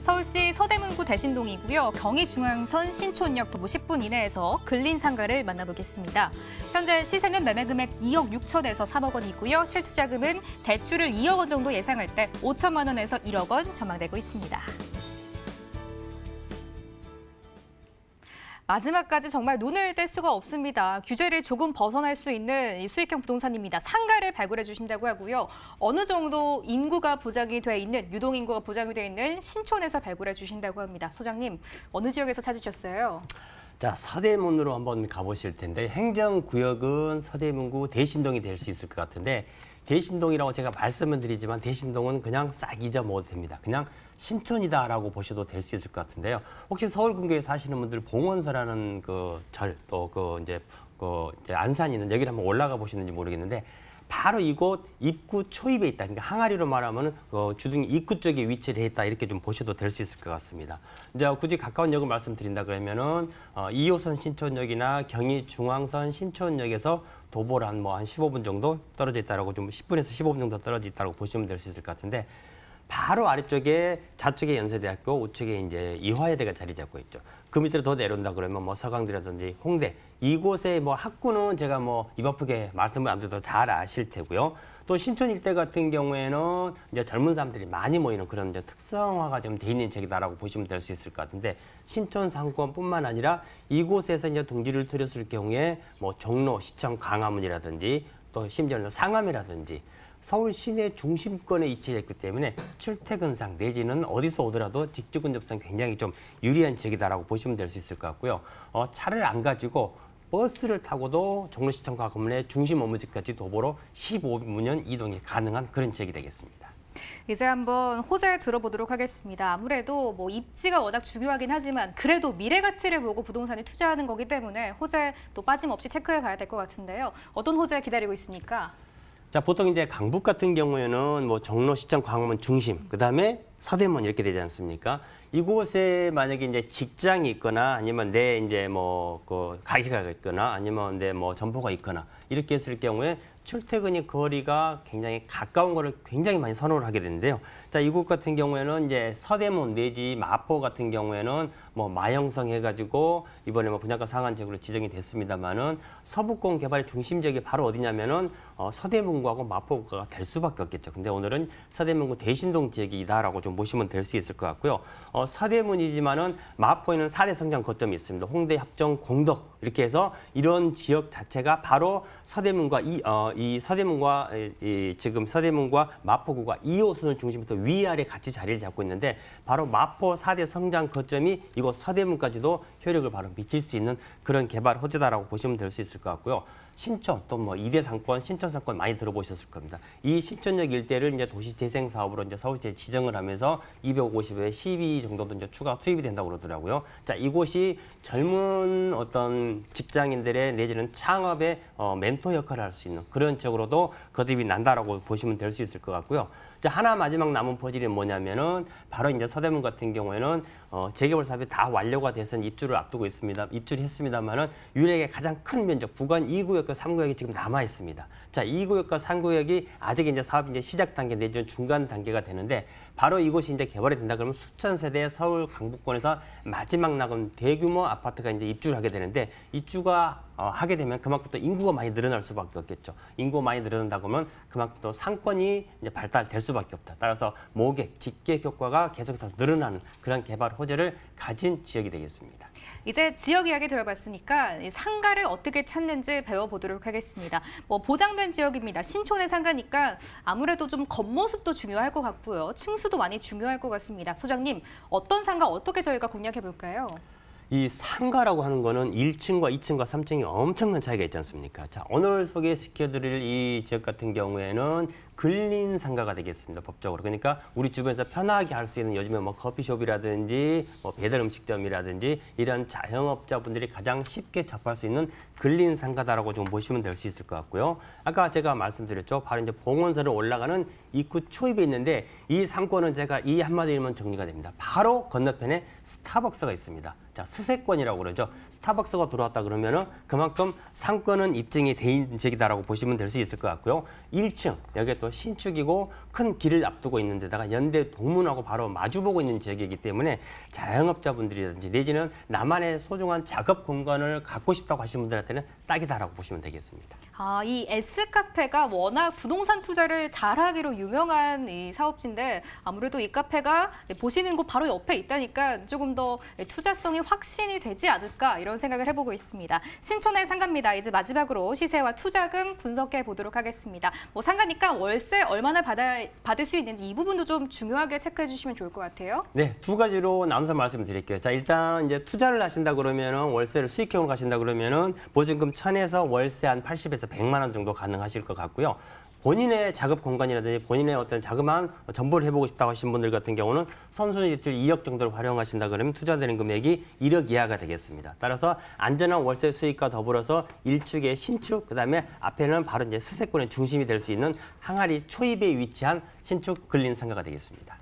서울시 서대문구 대신동이고요. 경의중앙선 신촌역 도보 10분 이내에서 근린상가를 만나보겠습니다. 현재 시세는 매매금액 2억 6천에서 3억 원이고요. 실투자금은 대출을 2억 원 정도 예상할 때 5천만 원에서 1억 원 전망되고 있습니다. 마지막까지 정말 눈을 뗄 수가 없습니다. 규제를 조금 벗어날 수 있는 수익형 부동산입니다. 상가를 발굴해 주신다고 하고요. 어느 정도 인구가 보장이 돼 있는, 유동인구가 보장이 돼 있는 신촌에서 발굴해 주신다고 합니다. 소장님, 어느 지역에서 찾으셨어요? 자, 서대문으로 한번 가보실 텐데 행정구역은 서대문구 대신동이 될 수 있을 것 같은데 대신동이라고 제가 말씀을 드리지만 대신동은 그냥 싹 잊어먹어도 됩니다. 그냥 신촌이다라고 보셔도 될 수 있을 것 같은데요. 혹시 서울 근교에 사시는 분들 봉원서라는 그 절 또 이제 안산이 있는 여기를 한번 올라가 보시는지 모르겠는데 바로 이곳 입구 초입에 있다. 그러니까 항아리로 말하면 주둥이 입구 쪽에 위치를 해 있다. 이렇게 좀 보셔도 될 수 있을 것 같습니다. 이제 굳이 가까운 역을 말씀드린다 그러면은 2호선 신촌역이나 경의중앙선 신촌역에서 도보로 한 15분 정도 떨어져 있다라고 좀 10분에서 15분 정도 떨어져 있다고 보시면 될 수 있을 것 같은데 바로 아래쪽에 좌측에 연세대학교, 우측에 이제 이화여대가 자리 잡고 있죠. 그 밑으로 더 내려온다 그러면 서강대라든지 홍대 이곳의 학구는 제가 입 아프게 말씀을 안 드려도 잘 아실 테고요. 또 신촌 일대 같은 경우에는 이제 젊은 사람들이 많이 모이는 그런 이제 특성화가 좀 돼 있는 지역이다라고 보시면 될 수 있을 것 같은데 신촌 상권뿐만 아니라 이곳에서 이제 둥지를 틀었을 경우에 종로, 시청, 광화문이라든지 또 심지어는 상암이라든지 서울 시내 중심권에 위치해 있기 때문에 출퇴근상 내지는 어디서 오더라도 직주 근접상 굉장히 좀 유리한 지역이다라고 보시면 될 수 있을 것 같고요. 차를 안 가지고 버스를 타고도 종로시청 광화문의 중심 업무지까지 도보로 15분 이동이 가능한 그런 지역이 되겠습니다. 이제 한번 호재 들어보도록 하겠습니다. 아무래도 입지가 워낙 중요하긴 하지만 그래도 미래 가치를 보고 부동산에 투자하는 거기 때문에 호재 또 빠짐없이 체크해 가야 될 것 같은데요. 어떤 호재 기다리고 있습니까? 자, 보통 이제 강북 같은 경우에는 종로, 시청, 광화문 중심, 그다음에 서대문 이렇게 되지 않습니까? 이곳에 만약에 이제 직장이 있거나 아니면 내 이제 가게가 있거나 아니면 내 점포가 있거나 이렇게 했을 경우에 출퇴근이 거리가 굉장히 가까운 거를 굉장히 많이 선호를 하게 되는데요. 자, 이곳 같은 경우에는 이제 서대문 내지 마포 같은 경우에는 마영성 해가지고 이번에 분양가 상한 지역으로 지정이 됐습니다만은 서북권 개발의 중심 지역이 바로 어디냐면은 서대문구하고 마포구가 될 수밖에 없겠죠. 근데 오늘은 서대문구 대신동 지역이다라고 좀 보시면 될 수 있을 것 같고요. 서대문이지만은 마포에는 4대 성장 거점이 있습니다. 홍대, 합정, 공덕 이렇게 해서 이런 지역 자체가 바로 서대문과 지금 서대문과 마포구가 2호선을 중심부터 위아래 같이 자리를 잡고 있는데 바로 마포 4대 성장 거점이 이곳 서대문까지도 효력을 바로 미칠 수 있는 그런 개발 호재다라고 보시면 될 수 있을 것 같고요. 신촌 또 2대 상권, 신촌 상권 많이 들어보셨을 겁니다. 이 신촌역 일대를 이제 도시 재생 사업으로 이제 서울시에 지정을 하면서 250에 12 정도도 이제 추가 투입이 된다고 그러더라고요. 자, 이곳이 젊은 어떤 직장인들의 내지는 창업의 멘토 역할을 할 수 있는 그런 지역으로도 거듭이 난다라고 보시면 될 수 있을 것 같고요. 자, 하나 마지막 남은 퍼즐이 뭐냐면은 바로 이제 서대문 같은 경우에는 재개발 사업이 다 완료가 돼서 입주를 앞두고 있습니다. 입주를 했습니다만은 유력의 가장 큰 면적 부관 2구역과 3구역이 지금 남아 있습니다. 자, 2구역과 3구역이 아직 이제 사업이 이제 시작 단계 내지는 중간 단계가 되는데 바로 이곳이 이제 개발이 된다 그러면 수천 세대 서울 강북권에서 마지막 남은 대규모 아파트가 이제 입주를 하게 되는데 입주가 하게 되면 그만큼 또 인구가 많이 늘어날 수밖에 없겠죠. 인구가 많이 늘어난다 그러면 그만큼 또 상권이 이제 발달될 수밖에 없다. 따라서 모객, 직계 효과가 계속해서 늘어나는 그런 개발 호재를 가진 지역이 되겠습니다. 이제 지역 이야기 들어봤으니까 상가를 어떻게 찾는지 배워보도록 하겠습니다. 보장된 지역입니다. 신촌의 상가니까 아무래도 좀 겉모습도 중요할 것 같고요. 층수도 많이 중요할 것 같습니다. 소장님, 어떤 상가 어떻게 저희가 공략해 볼까요? 이 상가라고 하는 거는 1층과 2층과 3층이 엄청난 차이가 있지 않습니까? 자, 오늘 소개시켜드릴 이 지역 같은 경우에는 근린 상가가 되겠습니다. 법적으로. 그러니까 우리 주변에서 편하게 할 수 있는 요즘에 커피숍이라든지 배달 음식점이라든지 이런 자영업자분들이 가장 쉽게 접할 수 있는 근린 상가다라고 좀 보시면 될 수 있을 것 같고요. 아까 제가 말씀드렸죠. 바로 이제 봉원사를 올라가는 입구 초입에 있는데 이 상권은 제가 이 한마디로만 정리가 됩니다. 바로 건너편에 스타벅스가 있습니다. 자, 스세권이라고 그러죠. 스타벅스가 들어왔다 그러면은 그만큼 상권은 입증이 돼 있는 지역이다라고 보시면 될 수 있을 것 같고요. 1층, 여기에 또 신축이고 큰 길을 앞두고 있는 데다가 연대 동문하고 바로 마주보고 있는 지역이기 때문에 자영업자분들이라든지 내지는 나만의 소중한 작업 공간을 갖고 싶다고 하시는 분들한테는 딱이다라고 보시면 되겠습니다. 이 S카페가 워낙 부동산 투자를 잘하기로 유명한 이 사업지인데 아무래도 이 카페가 보시는 곳 바로 옆에 있다니까 조금 더 투자성이 확신이 되지 않을까 이런 생각을 해보고 있습니다. 신촌의 상가입니다. 이제 마지막으로 시세와 투자금 분석해 보도록 하겠습니다. 상가니까 월세 얼마나 받을 수 있는지 이 부분도 좀 중요하게 체크해 주시면 좋을 것 같아요. 네, 두 가지로 나눠서 말씀드릴게요. 자, 일단 이제 투자를 하신다 그러면은 월세를 수익형으로 가신다 그러면은 보증금 1,000에서 월세 한 80에서 100만 원 정도 가능하실 것 같고요. 본인의 작업 공간이라든지 본인의 어떤 자그마한 정보를 해보고 싶다고 하신 분들 같은 경우는 선순위를 2억 정도를 활용하신다 그러면 투자되는 금액이 1억 이하가 되겠습니다. 따라서 안전한 월세 수익과 더불어서 일축의 신축, 그다음에 앞에는 바로 이제 수세권의 중심이 될 수 있는 항아리 초입에 위치한 신축 근린 상가가 되겠습니다.